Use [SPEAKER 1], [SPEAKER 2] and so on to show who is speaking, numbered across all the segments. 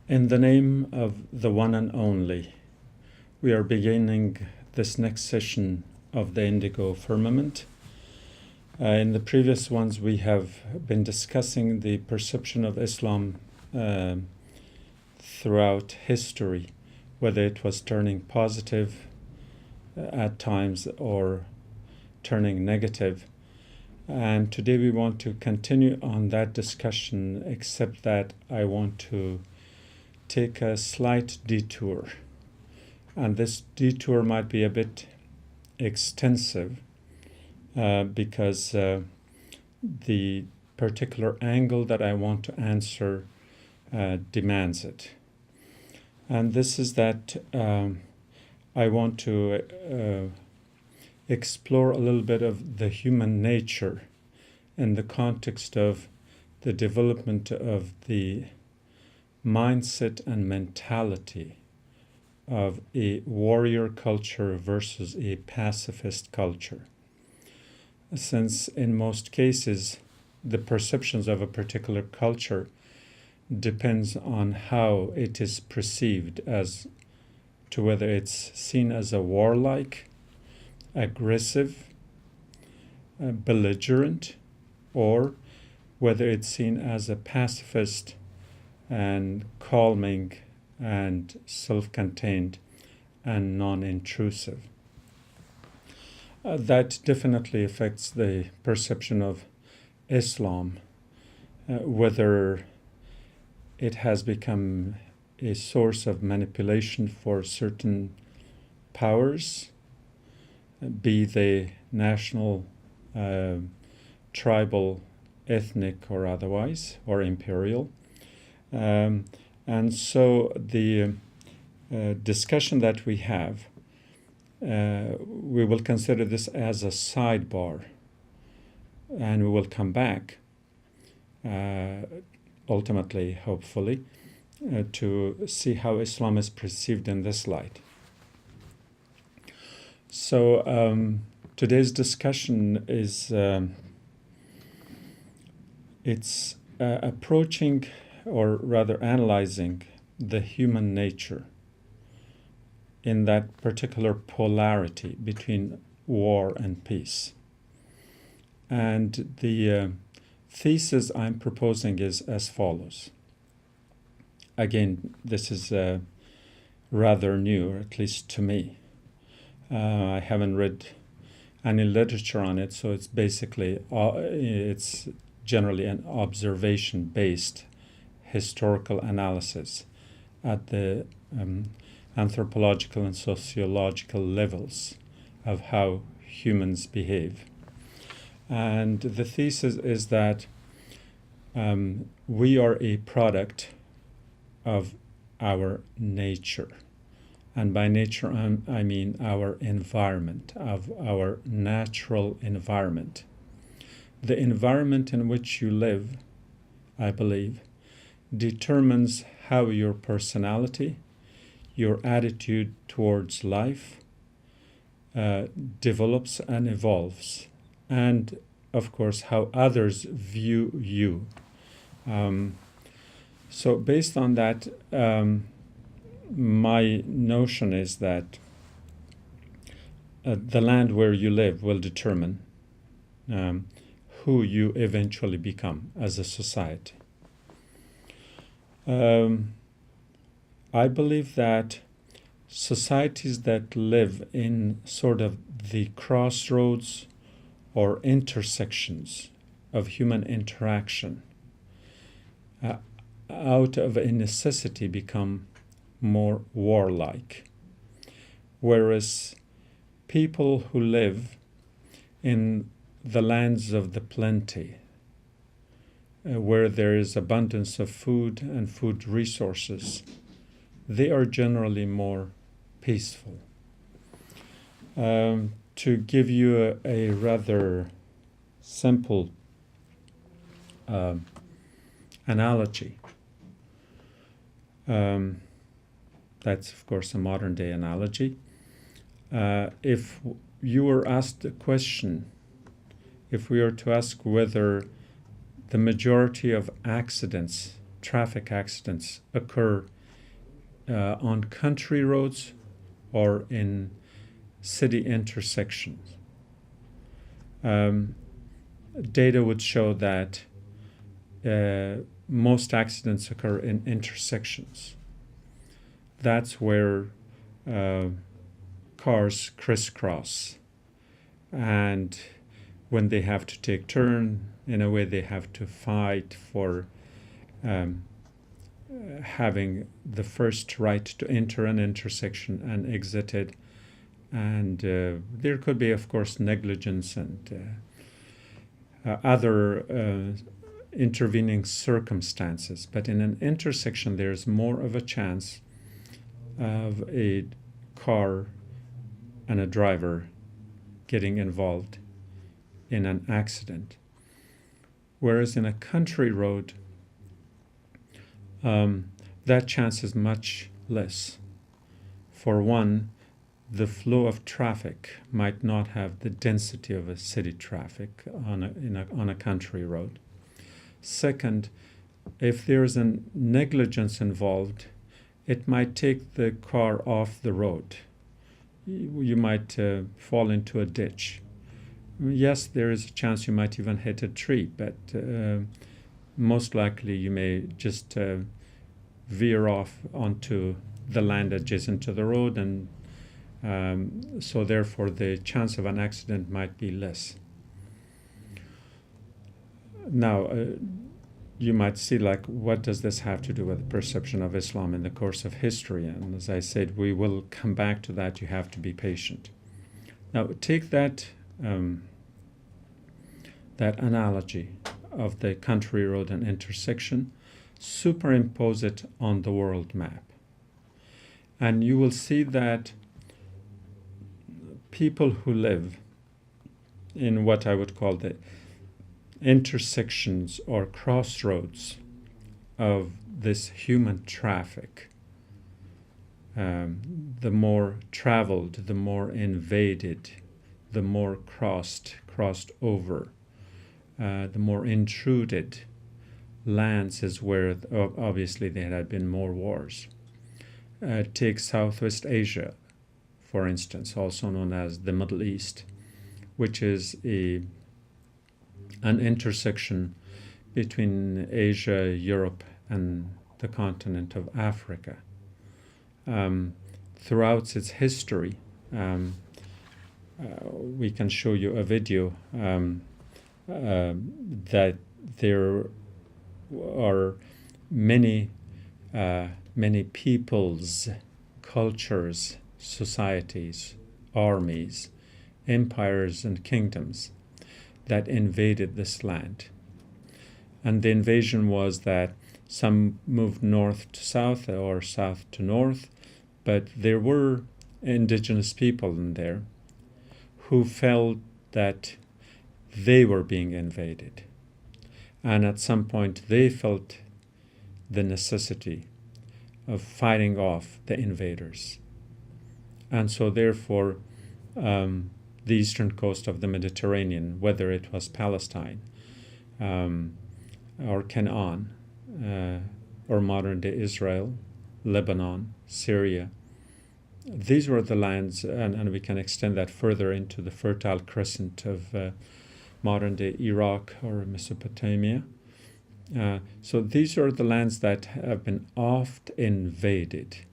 [SPEAKER 1] In the name of the one and only, we are beginning this next session of the Indigo Firmament. In the previous ones, we have been discussing the perception of Islam throughout history, whether it was turning positive at times or turning negative. And today we want to continue on that discussion, except that I want to take a slight detour. And this detour might be a bit extensive because the particular angle that I want to answer demands it. And this is that I want to explore a little bit of the human nature in the context of the development of the mindset and mentality of a warrior culture versus a pacifist culture. Since in most cases, the perceptions of a particular culture depends on how it is perceived, as to whether it's seen as a warlike, aggressive, belligerent, or whether it's seen as a pacifist and calming and self-contained and non-intrusive. That definitely affects the perception of Islam, whether it has become a source of manipulation for certain powers, be they national, tribal, ethnic, or otherwise, or imperial. And so the discussion that we have, we will consider this as a sidebar, and we will come back ultimately, hopefully, to see how Islam is perceived in this light. So today's discussion is approaching, or rather analyzing, the human nature in that particular polarity between war and peace. And the thesis I'm proposing is as follows. Again, this is rather new, or at least to me. I haven't read any literature on it, so it's basically, it's generally an observation-based historical analysis at the anthropological and sociological levels of how humans behave. And the thesis is that we are a product of our nature. And by nature, I mean our environment, of our natural environment. The environment in which you live, I believe, determines how your personality, your attitude towards life develops and evolves, and of course how others view you. So based on that, my notion is that the land where you live will determine who you eventually become as a society. I believe that societies that live in sort of the crossroads or intersections of human interaction, out of a necessity become more warlike, whereas people who live in the lands of the plenty, where there is abundance of food and food resources, they are generally more peaceful. To give you a rather simple analogy, that's of course a modern day analogy. If you were asked a question, if we were to ask whether the majority of accidents, traffic accidents, occur on country roads or in city intersections. Data would show that most accidents occur in intersections. That's where cars crisscross, and when they have to take turn, in a way they have to fight for having the first right to enter an intersection and exit it. And there could be, of course, negligence and other intervening circumstances. But in an intersection, there's more of a chance of a car and a driver getting involved in an accident. Whereas in a country road, that chance is much less. For one, the flow of traffic might not have the density of a city traffic on a country road. Second, if there's a negligence involved, it might take the car off the road. You might fall into a ditch. Yes, there is a chance you might even hit a tree, but most likely you may just veer off onto the land adjacent to the road, and so therefore the chance of an accident might be less. Now, you might see, like, what does this have to do with the perception of Islam in the course of history? And as I said, we will come back to that. You have to be patient. Now, take that that analogy of the country road and intersection, superimpose it on the world map, and you will see that people who live in what I would call the intersections or crossroads of this human traffic, the more traveled, the more invaded, the more crossed over, the more intruded lands is where obviously there had been more wars. Take Southwest Asia, for instance, also known as the Middle East, which is an intersection between Asia, Europe, and the continent of Africa. Throughout its history, we can show you a video that there are many peoples, cultures, societies, armies, empires, and kingdoms that invaded this land. And the invasion was that some moved north to south or south to north, but there were indigenous people in there who felt that they were being invaded. And at some point they felt the necessity of fighting off the invaders. And so therefore, the eastern coast of the Mediterranean, whether it was Palestine or Canaan or modern-day Israel, Lebanon, Syria, these were the lands, and we can extend that further into the Fertile Crescent of modern-day Iraq or Mesopotamia. So these are the lands that have been oft invaded,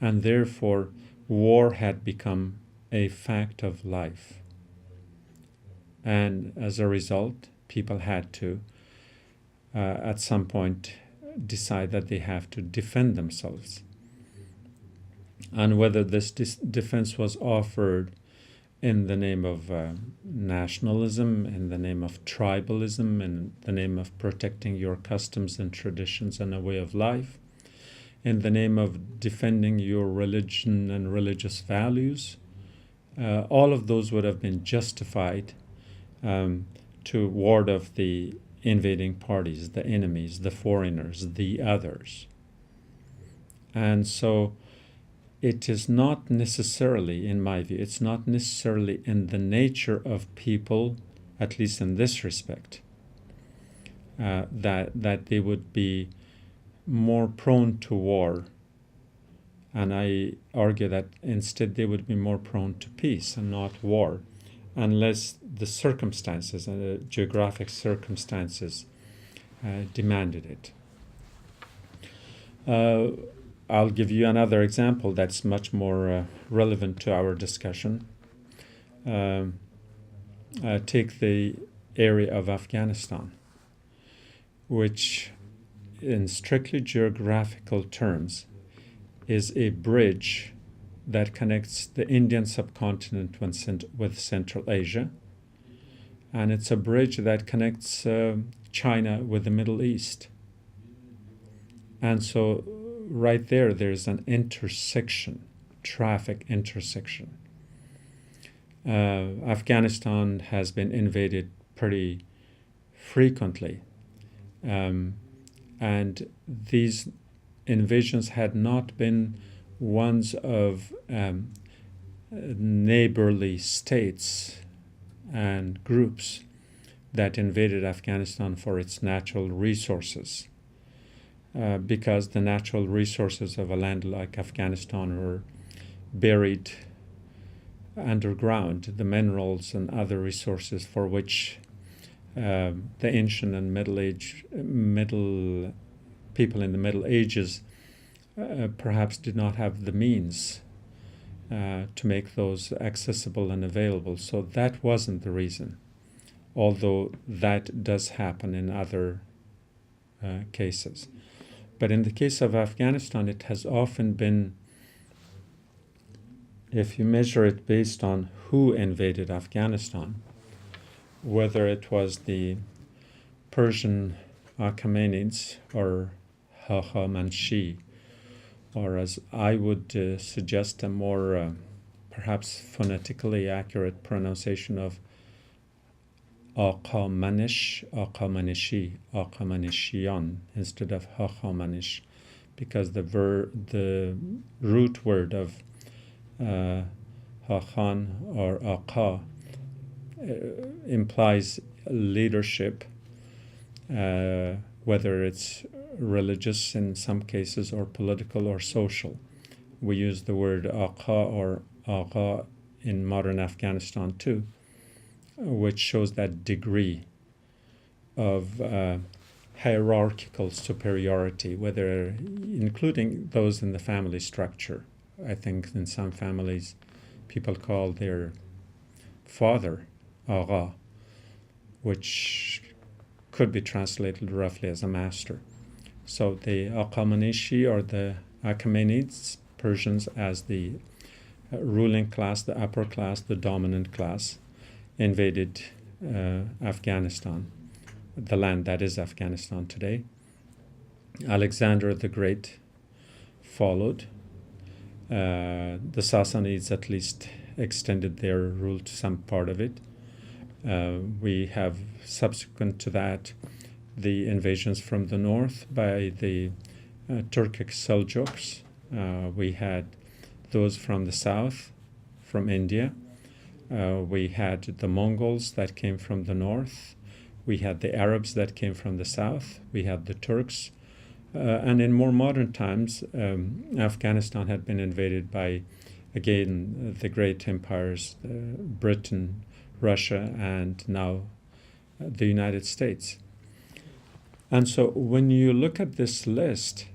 [SPEAKER 1] and therefore war had become a fact of life. And as a result, people had to, at some point, decide that they have to defend themselves. And whether this defense was offered in the name of nationalism, in the name of tribalism, in the name of protecting your customs and traditions and a way of life, in the name of defending your religion and religious values, all of those would have been justified to ward off the invading parties, the enemies, the foreigners, the others. And so it is not necessarily, in my view, it's not necessarily in the nature of people, at least in this respect, that they would be more prone to war And I argue that instead they would be more prone to peace and not war, unless the circumstances and the geographic circumstances demanded it. I'll give you another example that's much more relevant to our discussion. Take the area of Afghanistan, which in strictly geographical terms is a bridge that connects the Indian subcontinent with Central Asia, and it's a bridge that connects China with the Middle East. And so right there's an intersection, traffic intersection. Afghanistan has been invaded pretty frequently, and these invasions had not been ones of neighborly states and groups that invaded Afghanistan for its natural resources, because the natural resources of a land like Afghanistan were buried underground, the minerals and other resources for which the ancient and middle people in the Middle Ages perhaps did not have the means to make those accessible and available. So that wasn't the reason, although that does happen in other cases. But in the case of Afghanistan, it has often been, if you measure it based on who invaded Afghanistan, whether it was the Persian Achaemenids or Haqqa-Manshi, or as I would suggest a more perhaps phonetically accurate pronunciation of Aqamanish, Aqamanishi, Aqamanishiyan instead of Haqamanish, because the root word of Haqqan or Aqa implies leadership, whether it's religious in some cases or political or social. We use the word Aqa or Agha in modern Afghanistan too, which shows that degree of hierarchical superiority, whether including those in the family structure. I think in some families people call their father Agha, which could be translated roughly as a master. So the Aqamanishi or the Achaemenids, Persians, as the ruling class, the upper class, the dominant class, invaded Afghanistan, the land that is Afghanistan today. Alexander the Great followed. The Sassanids at least extended their rule to some part of it. We have, subsequent to that, the invasions from the north by the Turkic Seljuks. We had those from the south, from India. We had the Mongols that came from the north. We had the Arabs that came from the south. We had the Turks. And in more modern times, Afghanistan had been invaded by, again, the great empires, Britain, Russia, and now the United States. And so when you look at this list,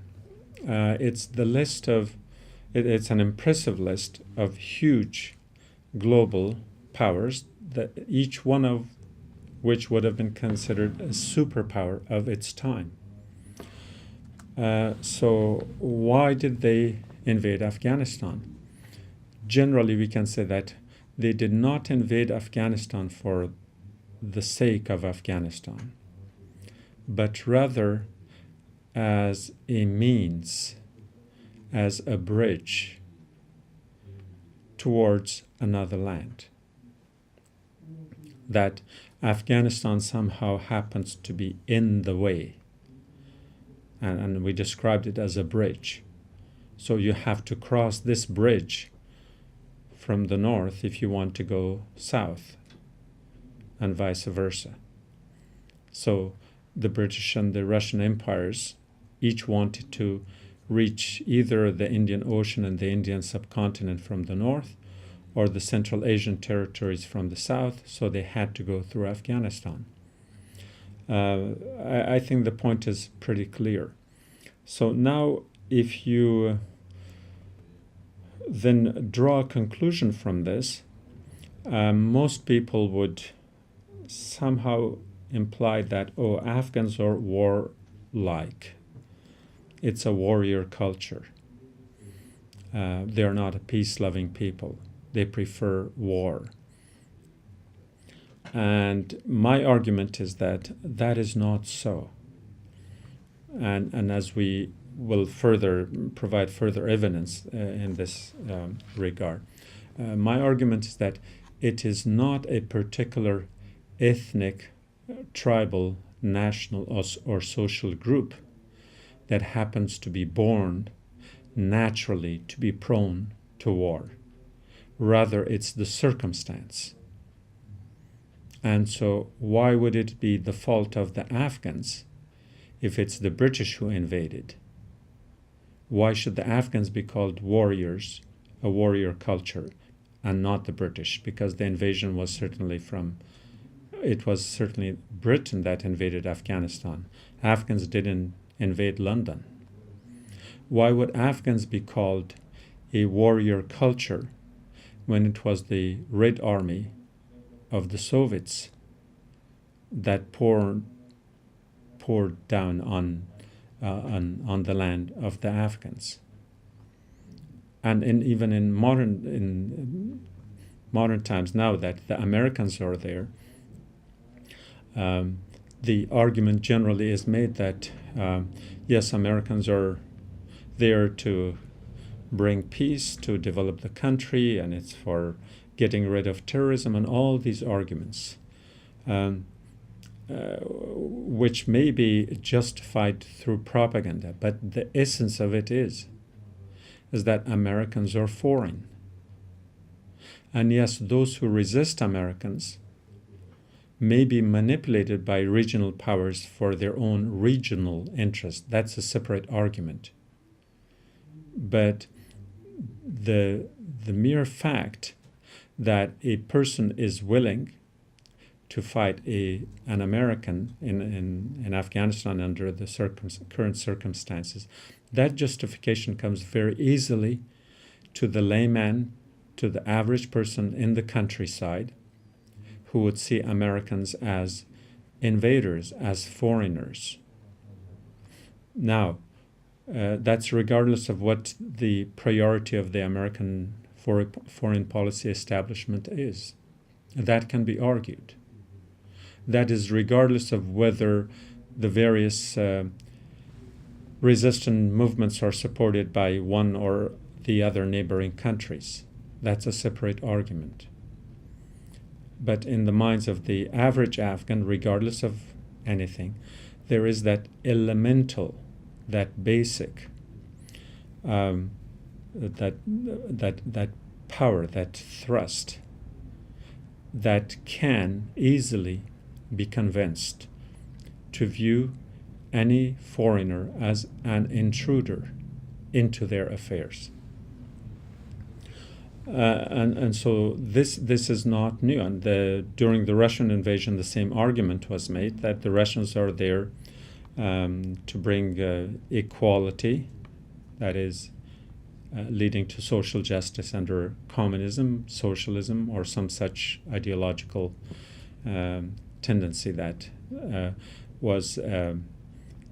[SPEAKER 1] it's an impressive list of huge global powers, that each one of which would have been considered a superpower of its time. So why did they invade Afghanistan? Generally, we can say that they did not invade Afghanistan for the sake of Afghanistan, but rather as a means, as a bridge towards another land. That Afghanistan somehow happens to be in the way. And we described it as a bridge. So you have to cross this bridge from the north if you want to go south, and vice versa. So the British and the Russian empires each wanted to reach either the Indian Ocean and the Indian subcontinent from the north or the Central Asian territories from the south, so they had to go through Afghanistan. I think the point is pretty clear. So now if you then draw a conclusion from this, most people would somehow imply that, oh, Afghans are warlike. It's a warrior culture. They're not a peace-loving people. They prefer war. And my argument is that that is not so. And as we will provide further evidence in this regard, my argument is that it is not a particular ethnic, tribal, national, or social group that happens to be born naturally to be prone to war. Rather, it's the circumstance. And so why would it be the fault of the Afghans if it's the British who invaded? Why should the Afghans be called warriors, a warrior culture, and not the British? Because the invasion was certainly Britain that invaded Afghanistan. Afghans didn't invade London. Why would Afghans be called a warrior culture when it was the Red Army of the Soviets that poured down on the land of the Afghans? And even in modern times, now that the Americans are there, the argument generally is made that yes, Americans are there to bring peace, to develop the country, and it's for getting rid of terrorism, and all these arguments, which may be justified through propaganda, but the essence of it is that Americans are foreign. And yes, those who resist Americans may be manipulated by regional powers for their own regional interest. That's a separate argument. But the mere fact that a person is willing to fight an American in Afghanistan under the current circumstances, that justification comes very easily to the layman, to the average person in the countryside, who would see Americans as invaders, as foreigners. Now, that's regardless of what the priority of the American foreign policy establishment is. That can be argued. That is regardless of whether the various resistant movements are supported by one or the other neighboring countries. That's a separate argument. But in the minds of the average Afghan, regardless of anything, there is that elemental, that basic, that power, that thrust, that can easily be convinced to view any foreigner as an intruder into their affairs. And so this is not new. And during the Russian invasion, the same argument was made that the Russians are there to bring equality, that is, leading to social justice under communism, socialism, or some such ideological tendency that was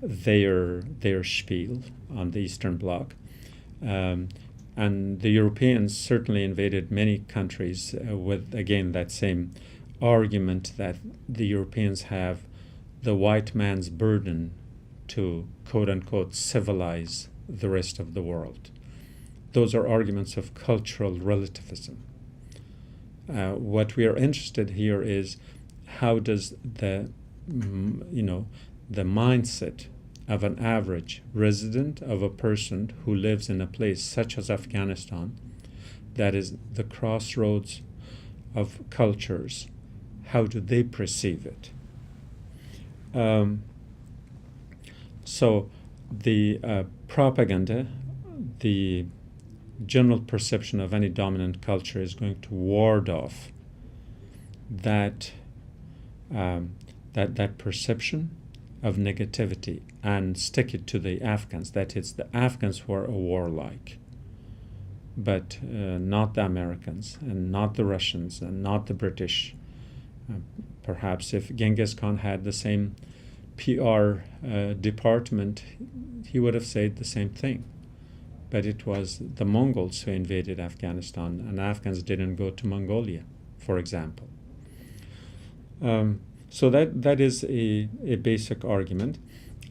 [SPEAKER 1] their spiel on the Eastern Bloc. And the Europeans certainly invaded many countries with, again, that same argument that the Europeans have the white man's burden to, quote-unquote, civilize the rest of the world. Those are arguments of cultural relativism. What we are interested here is how does the mindset of an average resident, of a person who lives in a place such as Afghanistan, that is the crossroads of cultures, how do they perceive it? So the propaganda, the general perception of any dominant culture is going to ward off that that perception of negativity and stick it to the Afghans, that it's the Afghans who are warlike, but not the Americans and not the Russians and not the British. Perhaps if Genghis Khan had the same PR department, he would have said the same thing. But it was the Mongols who invaded Afghanistan, and Afghans didn't go to Mongolia, for example. So that is a basic argument.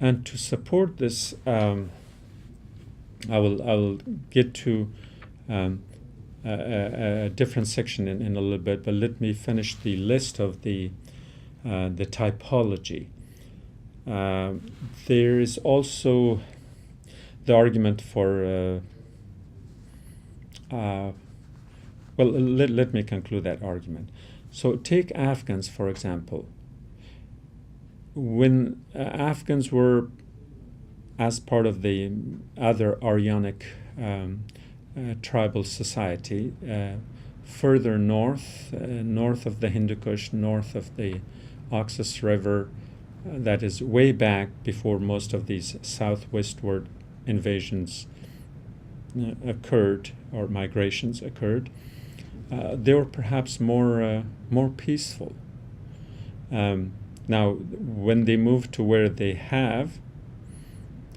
[SPEAKER 1] And to support this, I will get to a different section in a little bit, but let me finish the list of the typology. There is also the argument for let me conclude that argument. So take Afghans, for example. When Afghans were as part of the other Aryanic tribal society, further north of the Hindu Kush, north of the Oxus River, that is way back before most of these southwestward invasions occurred or migrations occurred, they were perhaps more peaceful. Now, when they move to where they have,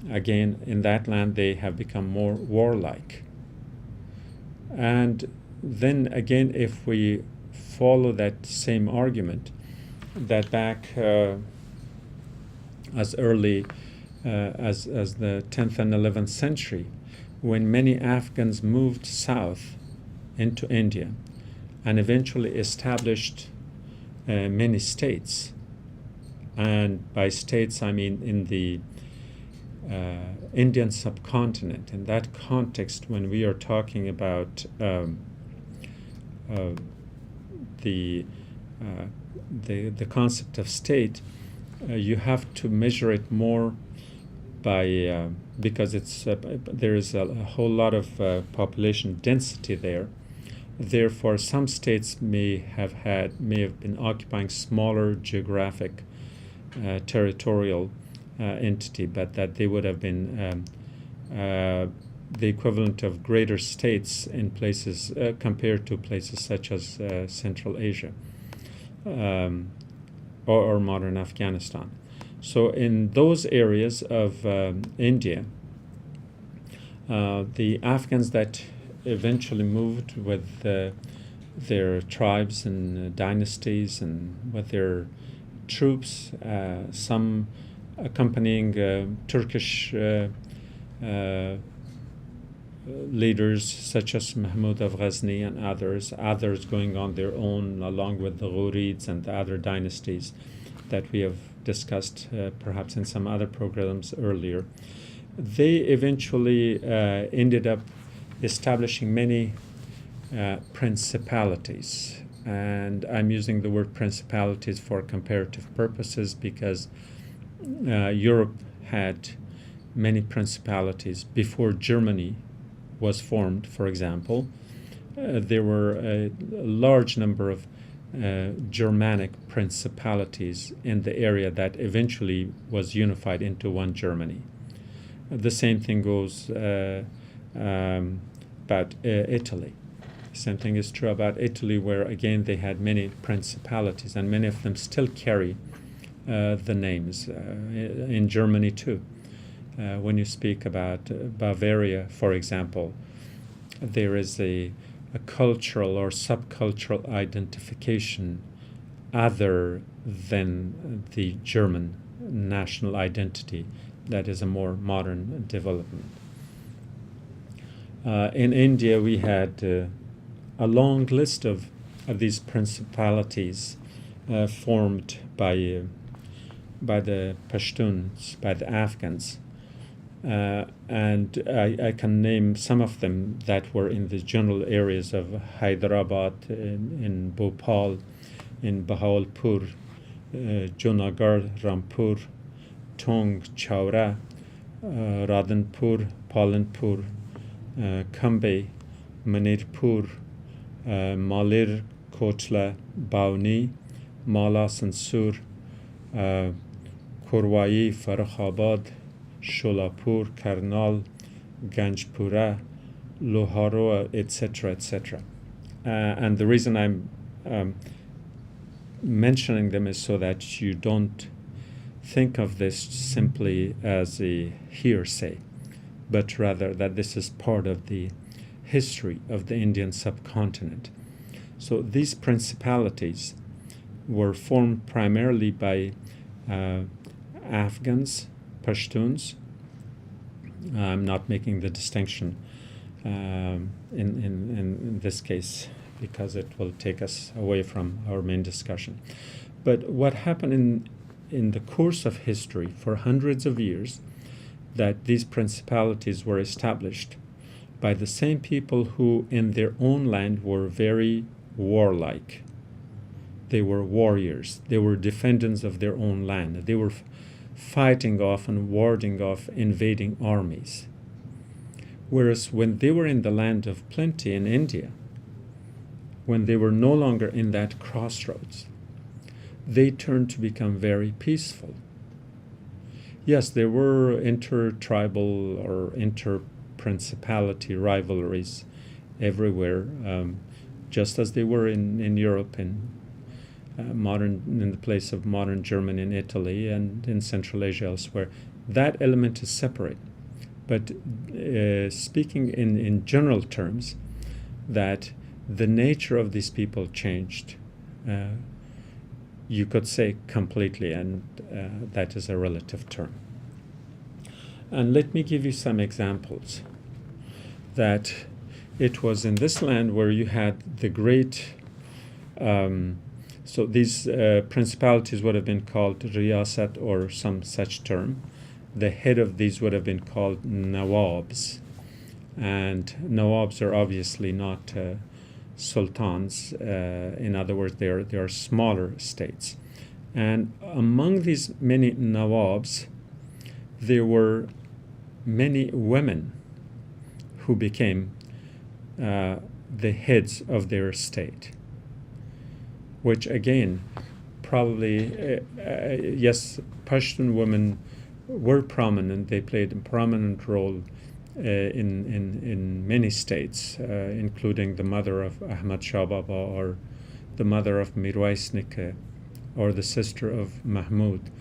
[SPEAKER 1] again, in that land, they have become more warlike. And then again, if we follow that same argument, that back as early as the 10th and 11th century, when many Afghans moved south into India and eventually established many states. And by states, I mean in the Indian subcontinent. In that context, when we are talking about the concept of state, you have to measure it more by because it's there is a whole lot of population density there. Therefore, some states may have been occupying smaller geographic territorial entity, but that they would have been the equivalent of greater states in places compared to places such as Central Asia or modern Afghanistan. So in those areas of India, the Afghans that eventually moved with their tribes and dynasties and with their troops, some accompanying Turkish leaders such as Mahmud of Ghazni and others going on their own along with the Ghurids and the other dynasties that we have discussed perhaps in some other programs earlier. They eventually ended up establishing many principalities. And I'm using the word principalities for comparative purposes because Europe had many principalities before Germany was formed, for example. There were a large number of Germanic principalities in the area that eventually was unified into one Germany. The same thing goes about Italy. Same thing is true about Italy, where again they had many principalities, and many of them still carry the names. In Germany too. When you speak about Bavaria, for example, there is a cultural or subcultural identification other than the German national identity that is a more modern development. In India, we had a long list of these principalities formed by the Pashtuns, by the Afghans. And I can name some of them that were in the general areas of Hyderabad, in Bhopal, in Bahawalpur, Junagadh, Rampur, Tong, Chowra, Radhanpur, Palanpur, Kambe, Manirpur, Malir, Kotla, Bauni, Mala Sansur, Korwai, Farokhabad, Sholapur, Karnal, Ganjpura, Loharoa, etc., etc. And the reason I'm mentioning them is so that you don't think of this simply as a hearsay, but rather that this is part of the history of the Indian subcontinent. So these principalities were formed primarily by Afghans, Pashtuns. I'm not making the distinction in this case because it will take us away from our main discussion. But what happened in the course of history for hundreds of years, that these principalities were established by the same people who in their own land were very warlike. They were warriors. They were defenders of their own land. They were fighting off and warding off invading armies. Whereas when they were in the land of plenty in India, when they were no longer in that crossroads, they turned to become very peaceful. Yes, there were inter-tribal or inter-principality rivalries everywhere, just as they were in Europe, in the place of modern Germany and Italy, and in Central Asia elsewhere. That element is separate. But speaking in general terms, that the nature of these people changed, you could say completely, and that is a relative term. And let me give you some examples. That it was in this land where you had the great, so these principalities would have been called riyasat or some such term. The head of these would have been called nawabs. And nawabs are obviously not sultans. In other words, they are smaller states. And among these many nawabs, there were many women who became the heads of their state, which again, probably, yes, Pashtun women were prominent. They played a prominent role in many states, including the mother of Ahmad Shah Baba, or the mother of Mirwais Nikhe, or the sister of Mahmud,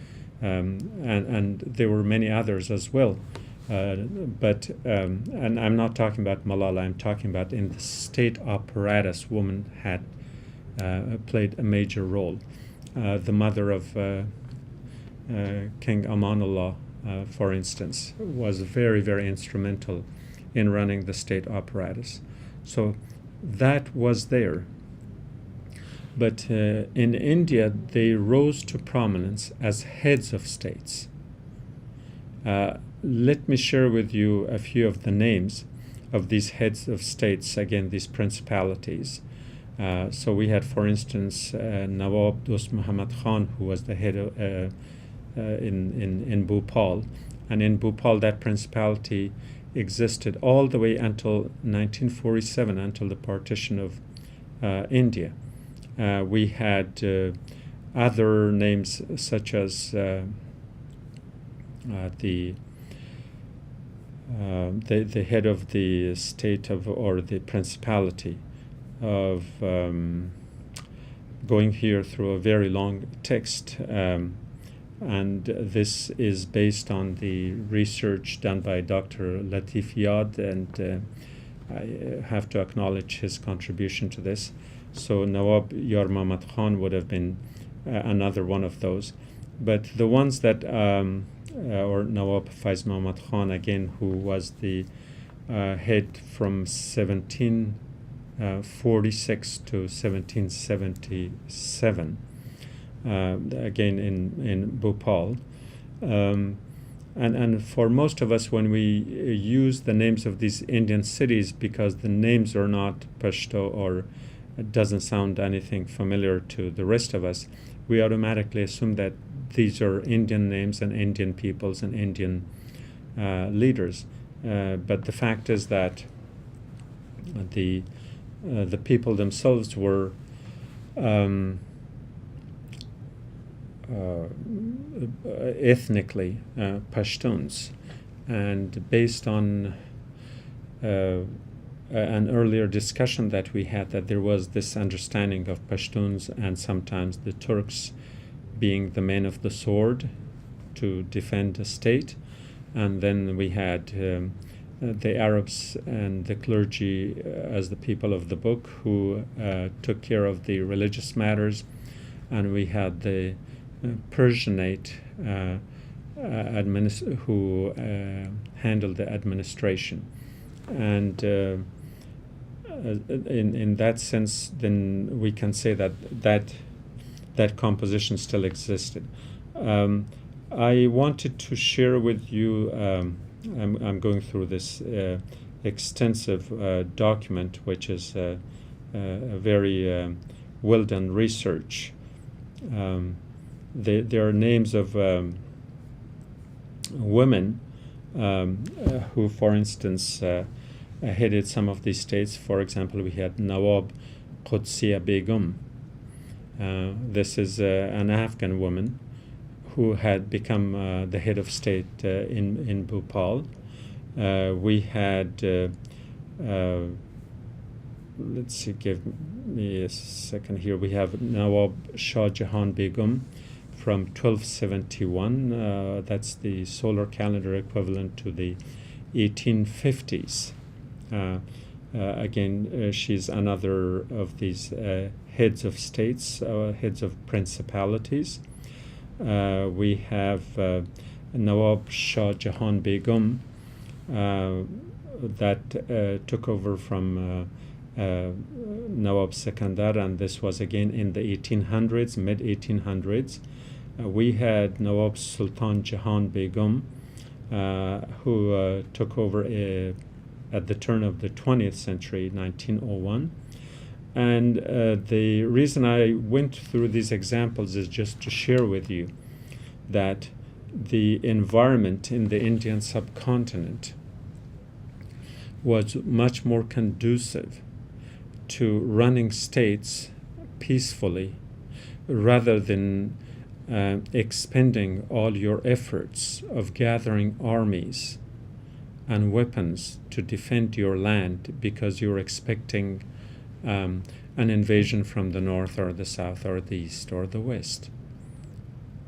[SPEAKER 1] and there were many others as well. But I'm not talking about Malala. I'm talking about in the state apparatus, women had played a major role. The mother of King Amanullah, for instance, was very, very instrumental in running the state apparatus. So that was there. But in India, they rose to prominence as heads of states. Let me share with you a few of the names of these heads of states, again, these principalities. So we had, for instance, Nawab Dost Muhammad Khan, who was the head of, in Bhopal. And in Bhopal, that principality existed all the way until 1947, until the partition of India. We had other names such as the head of the state of, or the principality of, going here through a very long text, and this is based on the research done by Dr. Latif Yad, and I have to acknowledge his contribution to this. So Nawab Yar Muhammad Khan would have been another one of those. But the ones that, or Nawab Faiz Muhammad Khan, again, who was the head from 1746 to 1777, again in Bhopal. And for most of us, when we use the names of these Indian cities, because the names are not Pashto or it doesn't sound anything familiar to the rest of us, we automatically assume that these are Indian names and Indian peoples and Indian leaders. But the fact is that the people themselves were ethnically Pashtuns, and based on an earlier discussion that we had, that there was this understanding of Pashtuns and sometimes the Turks being the men of the sword to defend a state, and then we had the Arabs and the clergy as the people of the book who took care of the religious matters, and we had the Persianate who handled the administration. And in that sense, then we can say that composition still existed. I wanted to share with you, I'm going through this extensive document, which is a very well done research. There are names of women who, for instance, headed some of these states. For example, we had Nawab Qudsiya Begum. This is an Afghan woman who had become the head of state in Bhopal. We had, let's see, give me a second here. We have Nawab Shah Jahan Begum from 1271. That's the solar calendar equivalent to the 1850s. Again, she's another of these heads of states, heads of principalities. We have Nawab Shah Jahan Begum that took over from Nawab Sikandar, and this was again in the 1800s, mid-1800s. We had Nawab Sultan Jahan Begum, who took over at the turn of the 20th century, 1901. And the reason I went through these examples is just to share with you that the environment in the Indian subcontinent was much more conducive to running states peacefully rather than expending all your efforts of gathering armies and weapons to defend your land because you're expecting an invasion from the north or the south or the east or the west.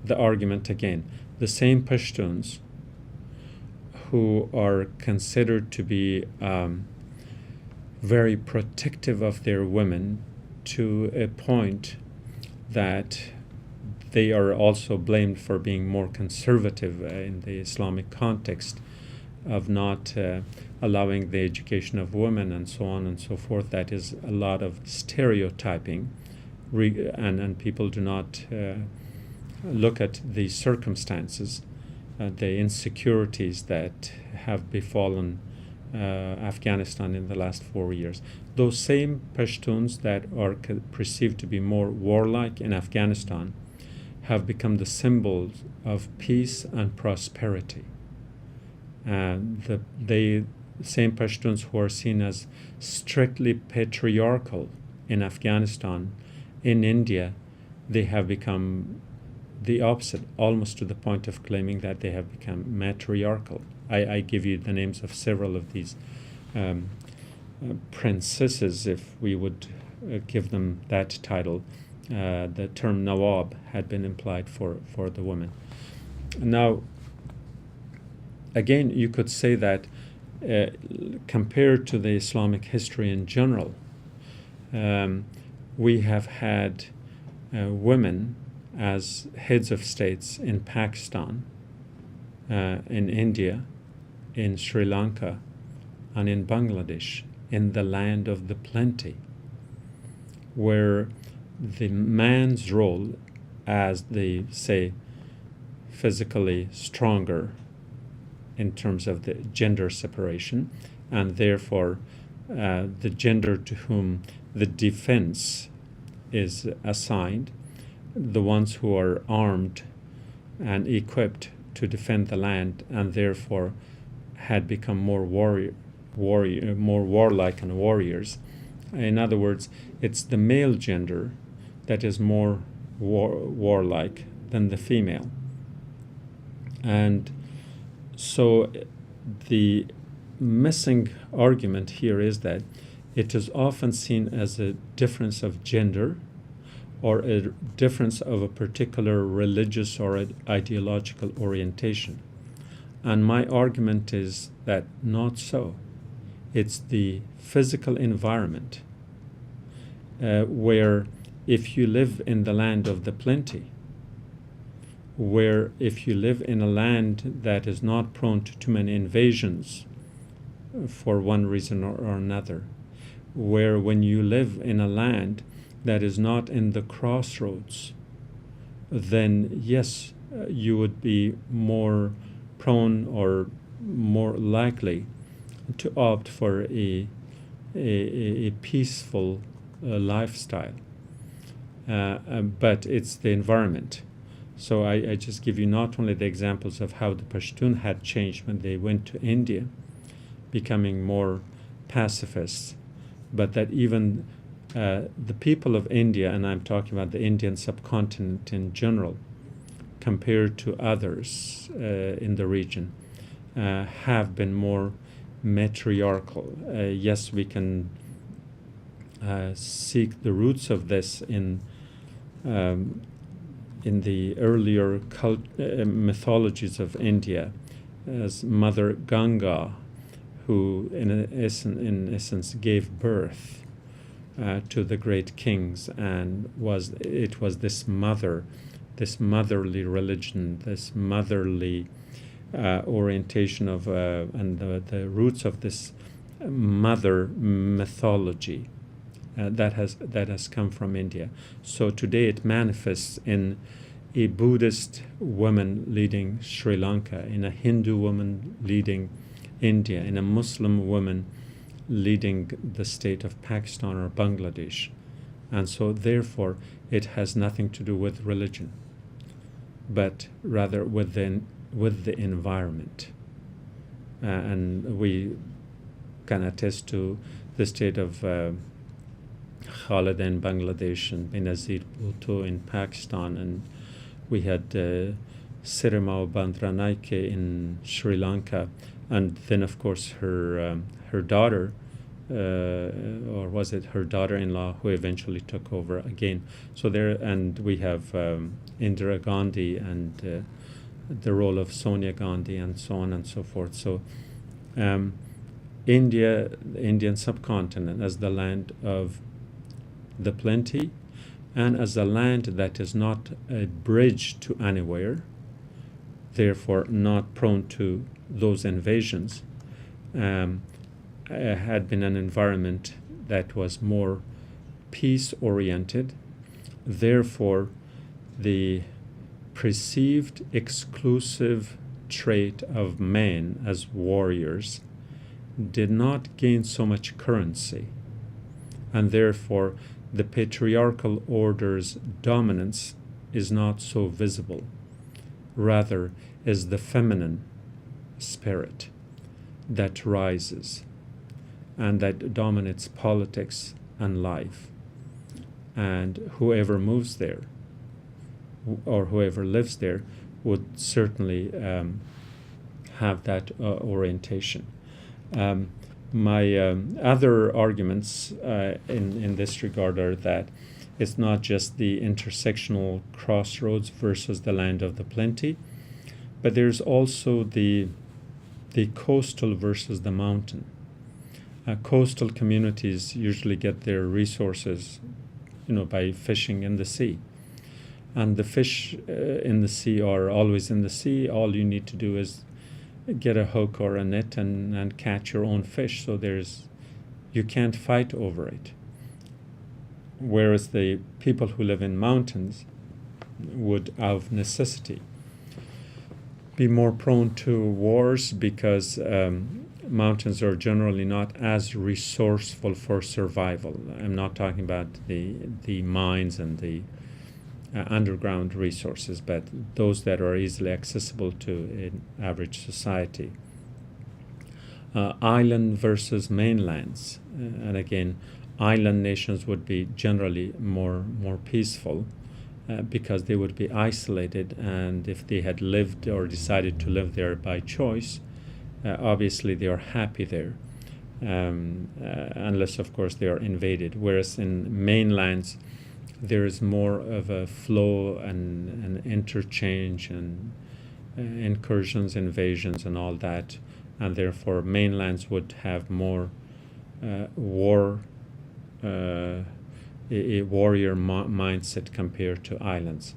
[SPEAKER 1] The argument again, the same Pashtuns who are considered to be very protective of their women to a point that they are also blamed for being more conservative in the Islamic context of not allowing the education of women and so on and so forth. That is a lot of stereotyping, and people do not look at the circumstances, the insecurities that have befallen Afghanistan in the last 4 years. Those same Pashtuns that are perceived to be more warlike in Afghanistan have become the symbols of peace and prosperity. And the same Pashtuns who are seen as strictly patriarchal in Afghanistan, in India, they have become the opposite, almost to the point of claiming that they have become matriarchal. I give you the names of several of these princesses, if we would give them that title. The term Nawab had been implied for the women. Now, again, you could say that compared to the Islamic history in general, we have had women as heads of states in Pakistan, in India, in Sri Lanka, and in Bangladesh, in the land of the plenty, where the man's role as the, say, physically stronger in terms of the gender separation, and therefore the gender to whom the defense is assigned, the ones who are armed and equipped to defend the land, and therefore had become more more warlike and warriors. In other words, it's the male gender that is more warlike than the female. And so the missing argument here is that it is often seen as a difference of gender or a difference of a particular religious or ideological orientation. And my argument is that not so. It's the physical environment where if you live in the land of the plenty, where if you live in a land that is not prone to too many invasions for one reason or another, where when you live in a land that is not in the crossroads, then yes, you would be more prone or more likely to opt for a peaceful lifestyle. But it's the environment. So I just give you not only the examples of how the Pashtun had changed when they went to India, becoming more pacifists, but that even the people of India, and I'm talking about the Indian subcontinent in general, compared to others in the region, have been more matriarchal. Yes, we can seek the roots of this in the earlier mythologies of India, as Mother Ganga, who in essence gave birth to the great kings, and it was this motherly religion, this motherly orientation of and the roots of this mother mythology that has come from India. So today it manifests in a Buddhist woman leading Sri Lanka, in a Hindu woman leading India, in a Muslim woman leading the state of Pakistan or Bangladesh. And so therefore it has nothing to do with religion, but rather with the environment. And we can attest to the state of Khalid in Bangladesh and Benazir Bhutto in Pakistan, and we had Sirimao Bandaranaike in Sri Lanka, and then of course her daughter, or was it her daughter-in-law, who eventually took over again. So there, and we have Indira Gandhi and the role of Sonia Gandhi and so on and so forth. So India, the Indian subcontinent, as the land of the plenty and as a land that is not a bridge to anywhere, therefore not prone to those invasions, had been an environment that was more peace-oriented. Therefore, the perceived exclusive trait of men as warriors did not gain so much currency, and therefore the patriarchal order's dominance is not so visible. Rather, is the feminine spirit that rises and that dominates politics and life. And whoever moves there or whoever lives there would certainly have that orientation. My other arguments in this regard are that it's not just the intersectional crossroads versus the land of the plenty, but there's also the coastal versus the mountain. Coastal communities usually get their resources, by fishing in the sea. And the fish in the sea are always in the sea. All you need to do is get a hook or a net and catch your own fish. So you can't fight over it. Whereas the people who live in mountains would, out of necessity, be more prone to wars because mountains are generally not as resourceful for survival. I'm not talking about the mines and the underground resources, but those that are easily accessible to an average society. island versus mainlands. And again, island nations would be generally more peaceful because they would be isolated, and if they had lived or decided to live there by choice, obviously they are happy there, unless of course they are invaded. Whereas in mainlands, there is more of a flow and interchange and incursions, invasions, and all that, and therefore mainlands would have more a warrior mindset compared to islands.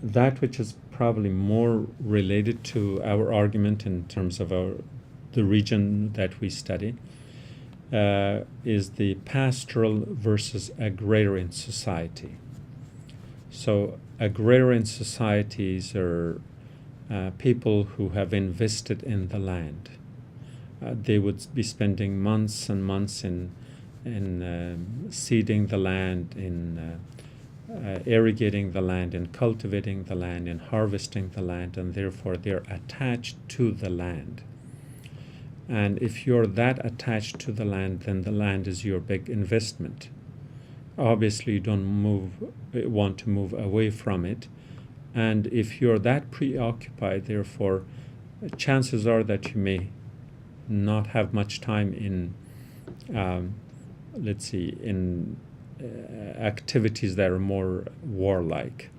[SPEAKER 1] That which is probably more related to our argument in terms of the region that we study is the pastoral versus agrarian society. So agrarian societies are people who have invested in the land. They would be spending months and months in seeding the land, in irrigating the land, in cultivating the land, in harvesting the land, and therefore they're attached to the land. And if you're that attached to the land, then the land is your big investment. Obviously, you don't want to move away from it. And if you're that preoccupied, therefore, chances are that you may not have much time in, activities that are more warlike.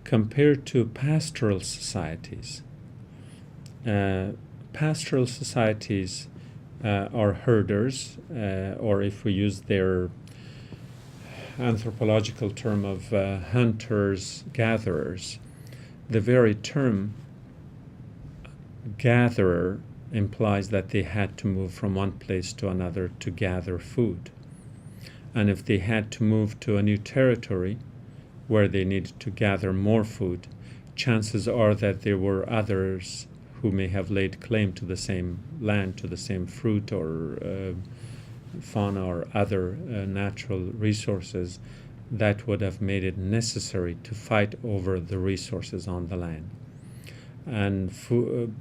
[SPEAKER 1] Compared to pastoral societies, pastoral societies are herders, or if we use their anthropological term of hunters, gatherers. The very term gatherer implies that they had to move from one place to another to gather food. And if they had to move to a new territory where they needed to gather more food, chances are that there were others who may have laid claim to the same land, to the same fruit or fauna or other natural resources that would have made it necessary to fight over the resources on the land. And at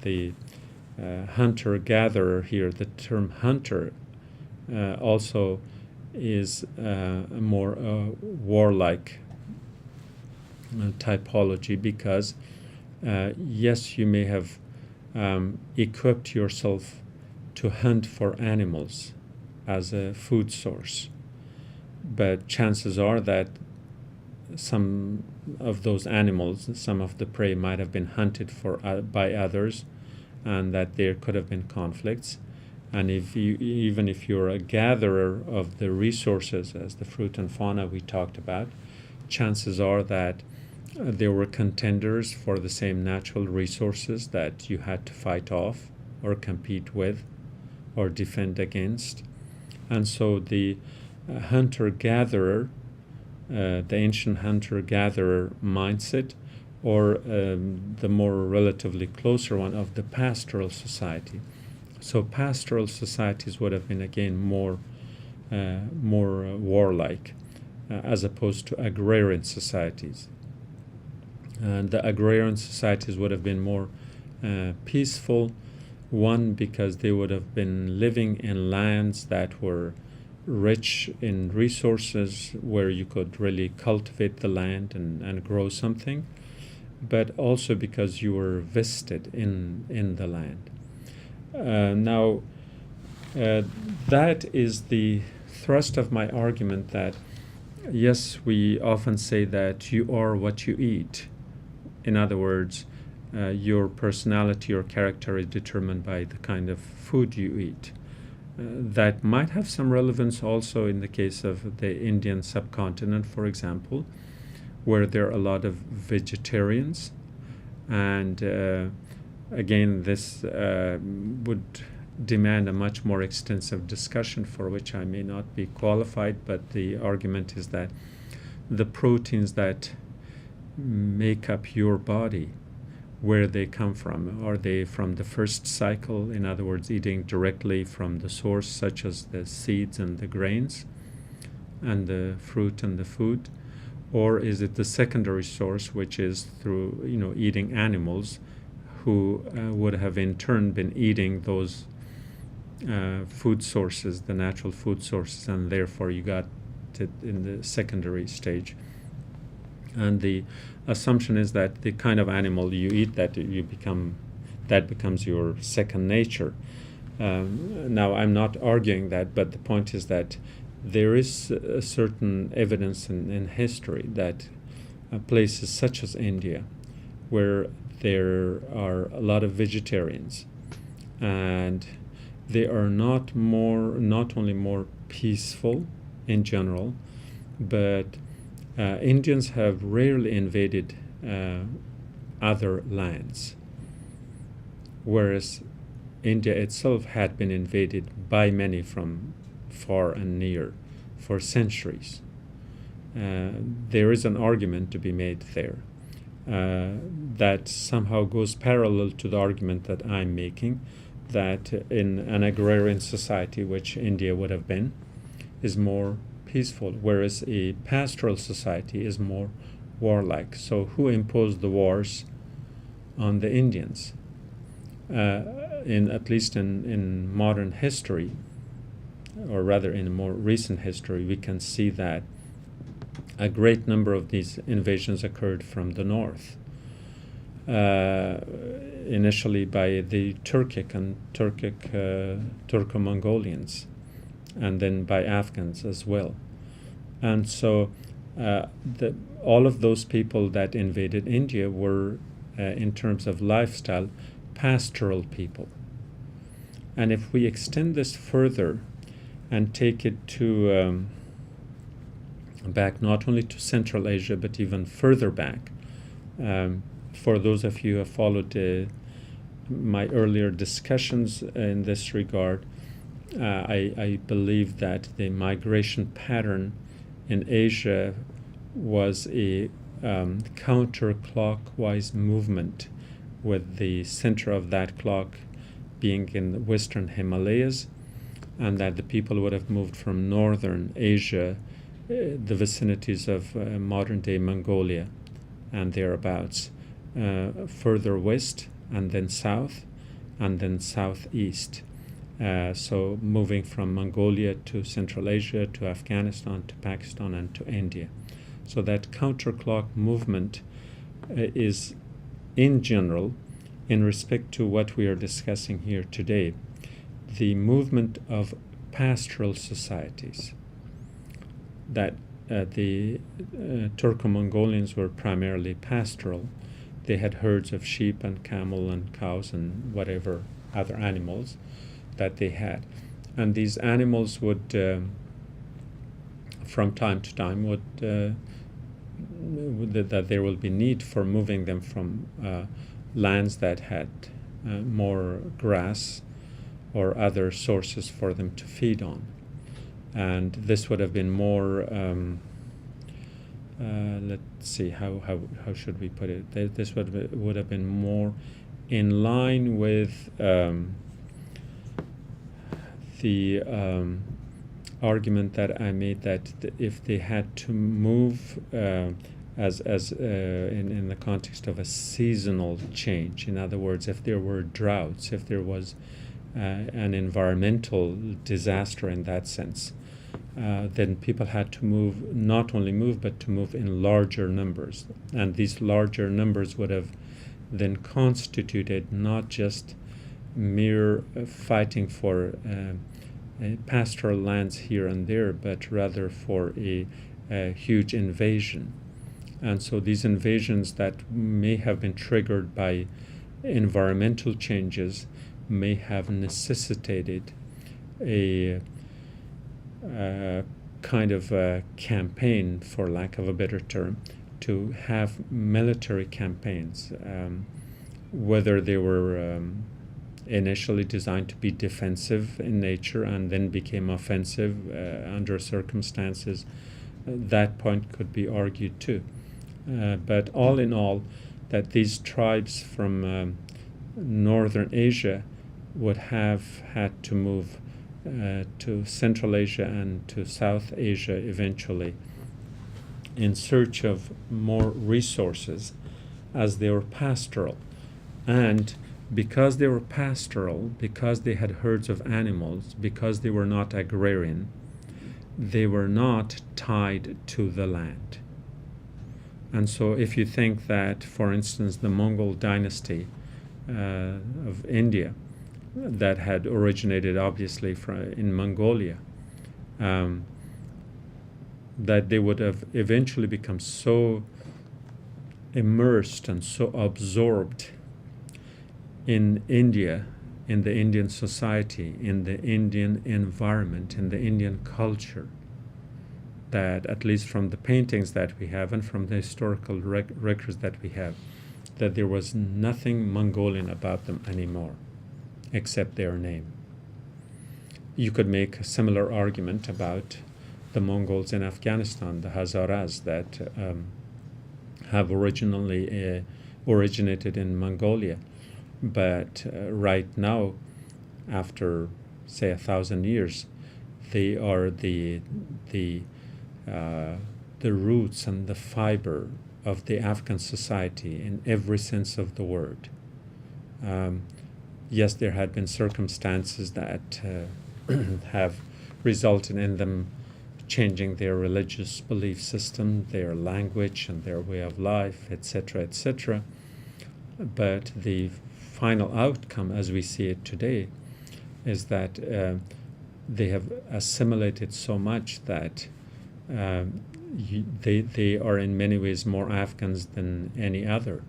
[SPEAKER 1] the hunter-gatherer here, the term hunter also is a more warlike typology, because yes, you may have equipped yourself to hunt for animals as a food source, but chances are that some of those animals, some of the prey, might have been hunted for by others, and that there could have been conflicts. And even if you're a gatherer of the resources, as the fruit and fauna we talked about, chances are that there were contenders for the same natural resources that you had to fight off or compete with or defend against. And so the hunter-gatherer, the ancient hunter-gatherer mindset, or the more relatively closer one of the pastoral society. So pastoral societies would have been again more warlike, as opposed to agrarian societies. And the agrarian societies would have been more peaceful. One, because they would have been living in lands that were rich in resources where you could really cultivate the land and grow something, but also because you were vested in the land. Now, that is the thrust of my argument, that yes, we often say that you are what you eat. In other words, your personality or character is determined by the kind of food you eat. That might have some relevance also in the case of the Indian subcontinent, for example, where there are a lot of vegetarians. And again, this would demand a much more extensive discussion, for which I may not be qualified, but the argument is that the proteins that make up your body, where they come from. Are they from the first cycle, in other words, eating directly from the source, such as the seeds and the grains and the fruit and the food? Or is it the secondary source, which is through eating animals, who would have in turn been eating those food sources, the natural food sources, and therefore you got it in the secondary stage. And the assumption is that the kind of animal you eat, that becomes your second nature. Now, I'm not arguing that, but the point is that there is a certain evidence in history that places such as India, where there are a lot of vegetarians, and they are not only more peaceful in general, but Indians have rarely invaded other lands, whereas India itself had been invaded by many from far and near for centuries. There is an argument to be made there that somehow goes parallel to the argument that I'm making, that in an agrarian society, which India would have been, is more peaceful, whereas a pastoral society is more warlike. So who imposed the wars on the Indians? At least in modern history, or rather in more recent history, we can see that a great number of these invasions occurred from the north. Initially by the Turco-Mongolians, and then by Afghans as well. And so all of those people that invaded India were, in terms of lifestyle, pastoral people. And if we extend this further and take it to back not only to Central Asia, but even further back, for those of you who have followed my earlier discussions in this regard, I believe that the migration pattern in Asia was a counterclockwise movement, with the center of that clock being in the western Himalayas, and that the people would have moved from northern Asia, the vicinities of modern-day Mongolia and thereabouts, further west, and then south, and then southeast. So moving from Mongolia to Central Asia, to Afghanistan, to Pakistan, and to India. So that counterclock movement is, in general, in respect to what we are discussing here today, the movement of pastoral societies. That the Turco-Mongolians were primarily pastoral. They had herds of sheep and camel and cows and whatever other animals that they had. And these animals would, from time to time, that there will be need for moving them from lands that had more grass or other sources for them to feed on. And this would have been more, let's see, how should we put it? This would have been more in line with the argument that I made, that if they had to move as in the context of a seasonal change, in other words, if there were droughts, if there was an environmental disaster in that sense, then people had to move, not only move, but to move in larger numbers. And these larger numbers would have then constituted not just mere fighting for pastoral lands here and there, but rather for a huge invasion. And so these invasions that may have been triggered by environmental changes may have necessitated a kind of a campaign, for lack of a better term, to have military campaigns, whether they were initially designed to be defensive in nature and then became offensive under circumstances. That point could be argued too. But all in all, that these tribes from northern Asia would have had to move to Central Asia and to South Asia eventually in search of more resources, as they were pastoral. And because they were pastoral, because they had herds of animals, because they were not agrarian, they were not tied to the land. And so if you think that, for instance, the Mongol dynasty of India, that had originated obviously in Mongolia, that they would have eventually become so immersed and so absorbed in India, in the Indian society, in the Indian environment, in the Indian culture, that at least from the paintings that we have and from the historical records that we have, that there was nothing Mongolian about them anymore, except their name. You could make a similar argument about the Mongols in Afghanistan, the Hazaras, that have originally originated in Mongolia. But right now, after say 1,000 years, they are the roots and the fiber of the Afghan society in every sense of the word. Yes, there had been circumstances that have resulted in them changing their religious belief system, their language, and their way of life, etc., etc. But the final outcome, as we see it today, is that they have assimilated so much that they are in many ways more Afghans than any other,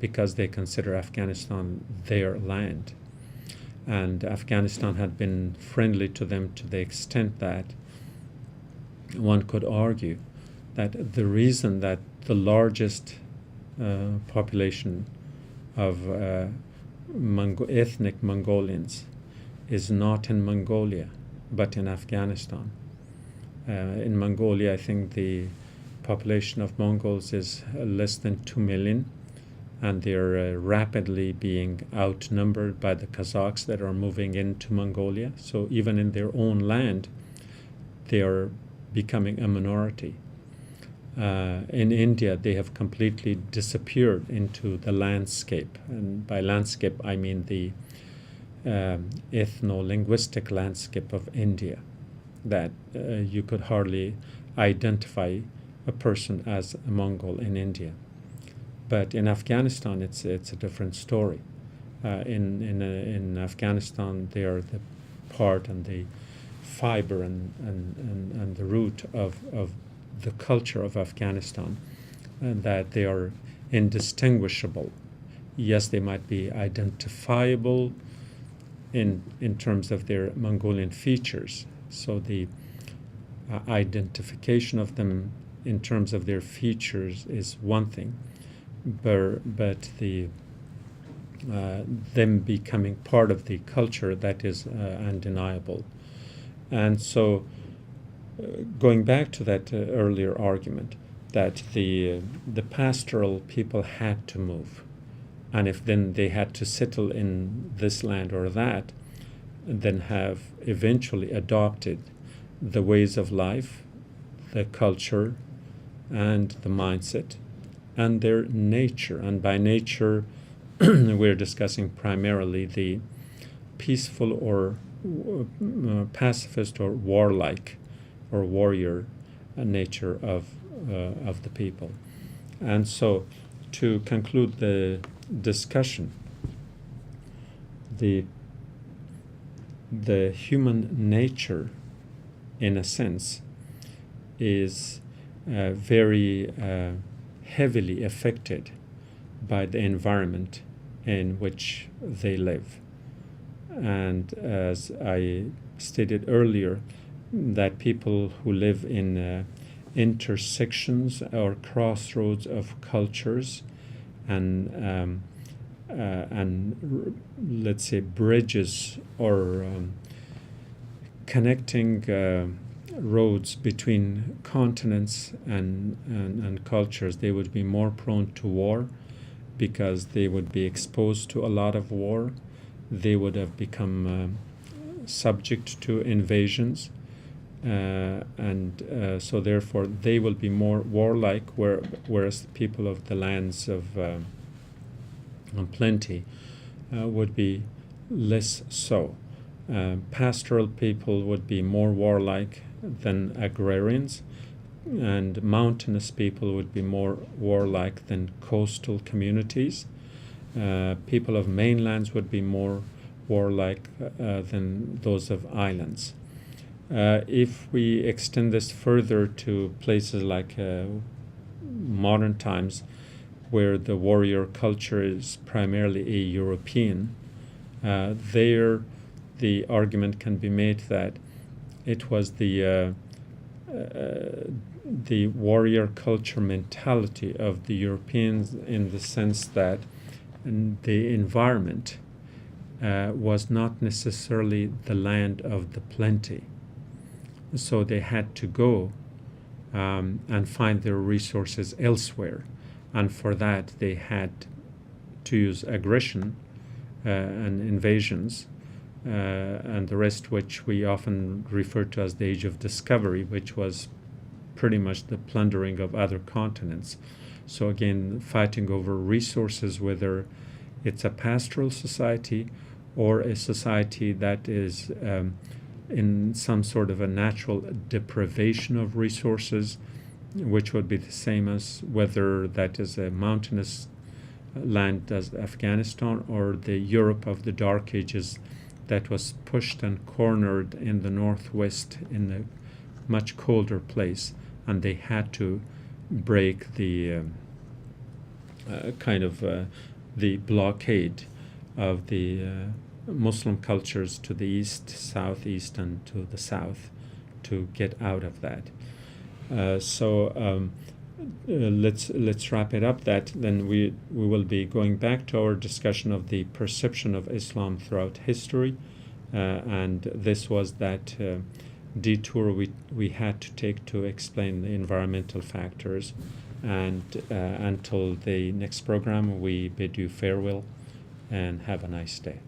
[SPEAKER 1] because they consider Afghanistan their land. And Afghanistan had been friendly to them to the extent that one could argue that the reason that the largest population of ethnic Mongolians is not in Mongolia, but in Afghanistan. In Mongolia, I think the population of Mongols is less than 2 million, and they're rapidly being outnumbered by the Kazakhs that are moving into Mongolia. So even in their own land, they are becoming a minority. In India, they have completely disappeared into the landscape. And by landscape, I mean the ethno-linguistic landscape of India, that you could hardly identify a person as a Mongol in India. But in Afghanistan, it's a different story. In Afghanistan, they are the part and the fiber and the root of the culture of Afghanistan, and that they are indistinguishable. Yes, they might be identifiable in terms of their Mongolian features. So the identification of them in terms of their features is one thing, but the them becoming part of the culture, that is undeniable. And so going back to that earlier argument, that the pastoral people had to move, and if then they had to settle in this land or that, then have eventually adopted the ways of life, the culture, and the mindset, and their nature. And by nature, we're discussing primarily the peaceful or pacifist or warlike or warrior nature of the people. And so, to conclude the discussion, the human nature, in a sense, is very heavily affected by the environment in which they live. And as I stated earlier, that people who live in intersections or crossroads of cultures and let's say bridges or connecting roads between continents and cultures, they would be more prone to war, because they would be exposed to a lot of war. They would have become subject to invasions, and so therefore they will be more warlike, whereas the people of the lands of and plenty would be less so. Pastoral people would be more warlike than agrarians, and mountainous people would be more warlike than coastal communities. People of mainlands would be more warlike than those of islands. If we extend this further to places like modern times, where the warrior culture is primarily a European, there the argument can be made that it was the warrior culture mentality of the Europeans, in the sense that the environment was not necessarily the land of the plenty. So they had to go and find their resources elsewhere. And for that, they had to use aggression and invasions, and the rest, which we often refer to as the Age of Discovery, which was pretty much the plundering of other continents. So again, fighting over resources, whether it's a pastoral society or a society that is in some sort of a natural deprivation of resources, which would be the same as whether that is a mountainous land as Afghanistan, or the Europe of the Dark Ages that was pushed and cornered in the northwest in a much colder place, and they had to break the the blockade of the Muslim cultures to the east, southeast, and to the south to get out of that. Let's wrap it up. That then we will be going back to our discussion of the perception of Islam throughout history, and this was that detour we had to take to explain the environmental factors. And until the next program, we bid you farewell and have a nice day.